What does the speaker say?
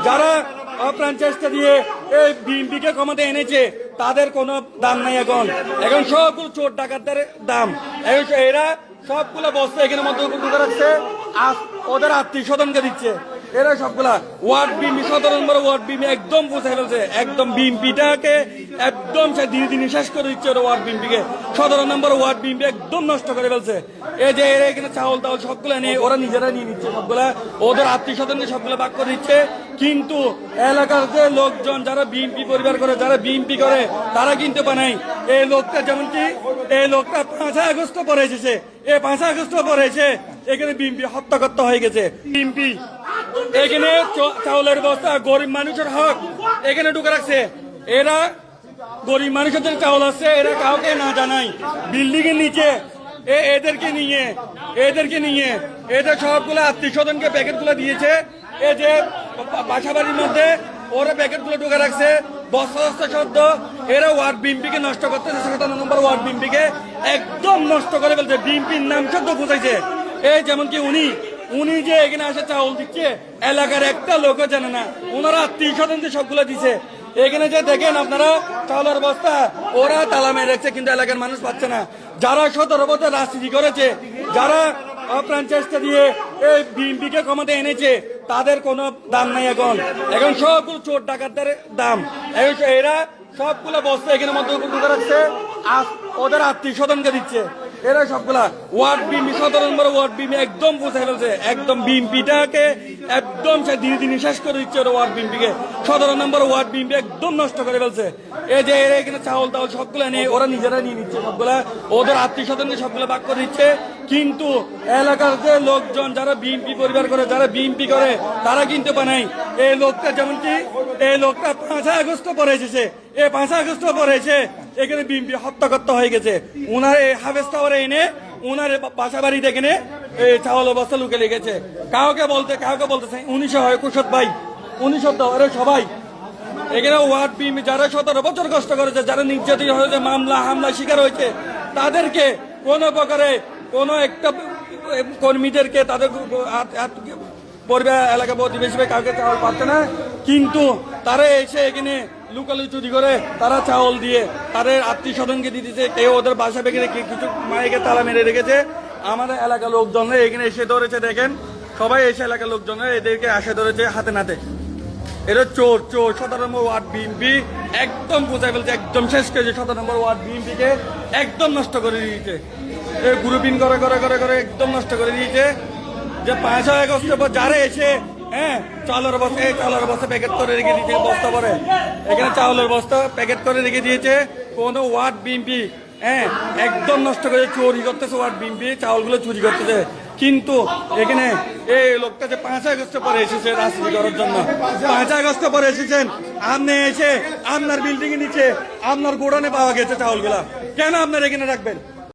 যারা অপ্রাণ চেষ্টা দিয়ে এই বিএনপিকে ক্ষমতা এনেছে তাদের কোনো দাম নাই। এখন সবগুলো চোর ডাকাতদের দাম। এরা সবগুলো বস্তা এখানে মধ্যে ঢুকে রাখছে, ওদের আত্মীয় স্বজনকে দিচ্ছে। এরা সবগুলা ওয়ার্ড বিএমপি 17 নম্বর ওয়ার্ড বিএমপি একদম পৌঁছে ফেলছে, একদম বিএমপিটাকে একদম ধীরে ধীরে শেষ করে দিচ্ছে। ওরা ওয়ার্ড বিএমপিকে 17 নম্বর ওয়ার্ড বিএমপি একদম নষ্ট করে ফেলছে। এই যে এরা এখানে চাউল টাউল সবগুলা নিয়ে ওরা নিজেরা নিয়ে নিচ্ছে, সবগুলা ওদের আত্মীয় স্বজনকে সবগুলা ভাগ করে দিচ্ছে। কিন্তু এলাকার যে লোকজন যারা বিএনপি পরিবার করে, যারা বিএনপি করে, তারা কিন্তু বানাই এই লোকটা, যেমন কি এই লোকটা 5 আগস্ট পরে এসেছে, এই 5 আগস্ট পরে এসে এখানে বিএনপি হত্যা করতে হয়ে গেছে। বিএনপি এখানে চাউলের বস্তা, গরিব মানুষের হক এখানে ঢুকে রাখছে। এরা গরিব মানুষের চাউল আছে, এরা কাউকে না জানাই বিল্ডিং এর নিচে এদেরকে নিয়ে এদের সবগুলো আত্মীয় স্বজনকে প্যাকেট গুলো দিয়েছে। এই যে বাসা বাড়ির মধ্যে ওরা প্যাকেট গুলো ঢুকে রাখছে বস্তা বস্তা শব্দ। এরা ওয়ার্ড বিএমপিকে নষ্ট করতেছে, 17 নম্বর ওয়ার্ড বিএমপিকে একদম নষ্ট করে ফেলছে। বিএমপির নাম শব্দ বুঝাইছে। এই যেমন কি উনি যে এখানে আসে চাউল দিচ্ছে, এলাকার একটা লোকও জানে না। ওনারা আত্মীয় স্বজনদের সবগুলো দিছে। এখানে যে দেখেন আপনারা চাউলের বস্তা ওরা তালা মেরে রেখেছে, কিন্তু এলাকার মানুষ পাচ্ছে না। যারা 17 বছর রাজনীতি করেছে, যারা অপ্রাণ চেষ্টা দিয়ে এই বিএনপিকে ক্ষমতা এনেছে তাদের কোনো দাম নাই। এখন সবগুলো চোর ডাকাতদের দাম। এরা সবগুলো বস্তা এখানে মধ্যে ঢুকে রাখছে, ওদের আত্মীয় স্বজনকে দিচ্ছে। এরা সবগুলা ওয়ার্ড বিএমপি 17 নম্বর ওয়ার্ড বিএমপি একদম পৌঁছে ফেলছে, একদম বিএমপিটাকে একদম ধীরে ধীরে শেষ করে দিচ্ছে। ওরা ওয়ার্ড বিএমপিকে 17 নম্বর ওয়ার্ড বিএমপি একদম নষ্ট করে ফেলছে। এই যে এরা এখানে চাউল টাউল সবগুলা নিয়ে ওরা নিজেরা নিয়ে নিচ্ছে, সবগুলা ওদের আত্মীয় স্বজনকে সবগুলা ভাগ করে দিচ্ছে। কিন্তু এলাকার যে লোকজন যারা বিএনপি পরিবার করে, যারা বিএনপি করে, তারা কিন্তু বানাই এই লোকটা, যেমন কি এই লোকটা 5 আগস্ট পরে এসেছে, এই 5 আগস্ট পরে এসে এখানে বিএনপি হত্যা করতে হয়ে গেছে। উনার এই হাফেজ টাওয়ারে এনে উনার বাসা বাড়িতে এখানে চাউল অবস্থা লুকে লেগেছে। কাউকে বলতেছে 1921 ভাই 1900 এরা সবাই এখানে ওয়ার্ড বিএমপি যারা 17 বছর কষ্ট করেছে, যারা নির্যাতিত হয়েছে, মামলা হামলা শিকার হয়েছে, তাদেরকে কোনো প্রকারে কোনো একটা কর্মীদেরকে তাদের পরিবার এলাকা প্রতিবেশী কাউকে চাউল পাচ্ছে না। কিন্তু তারা এসে এখানে লুকালি চুরি করে তারা চাউল দিয়ে তাদের আত্মীয় স্বজনকে দিতেছে। কেউ ওদের বাসা ভেঙে রেখে কিছু মায়েকে তালা মেরে রেখেছে। আমাদের এলাকার লোকজনরা এখানে এসে ধরেছে, দেখেন সবাই এসে এলাকার লোকজনরা এদেরকে আসে ধরেছে হাতে নাতে। এটা চোর 17 নম্বর ওয়ার্ড বিএনপি একদম বোঝাই ফেলছে, একদম শেষ করেছে। 17 নম্বর ওয়ার্ড বিএনপিকে একদম নষ্ট করে দিয়েছে। এই গ্রুপিং করে করে করে করে একদম নষ্ট করে দিয়েছে। যে 5 আগস্টের পর যারা এসে চাউলের বস্তা প্যাকেট করে রেখে দিয়েছে, বস্তা করে এখানে চাউলের বস্তা প্যাকেট করে রেখে দিয়েছে। কোনো ওয়ার্ড বিএনপি একদম নষ্ট করে চুরি করতেছে। ওয়ার্ড বিএনপি চাউলগুলো চুরি করতেছে। কিন্তু এখানে এই লোকটা যে 5 আগস্ট পরে এসেছে রাজনীতি করার জন্য, 5 আগস্ট পরে এসেছেন, আপনি এসে আপনার বিল্ডিং এর নিচে আপনার গোডাউনে পাওয়া গেছে চাউলগুলা, কেন আপনার এখানে রাখবেন?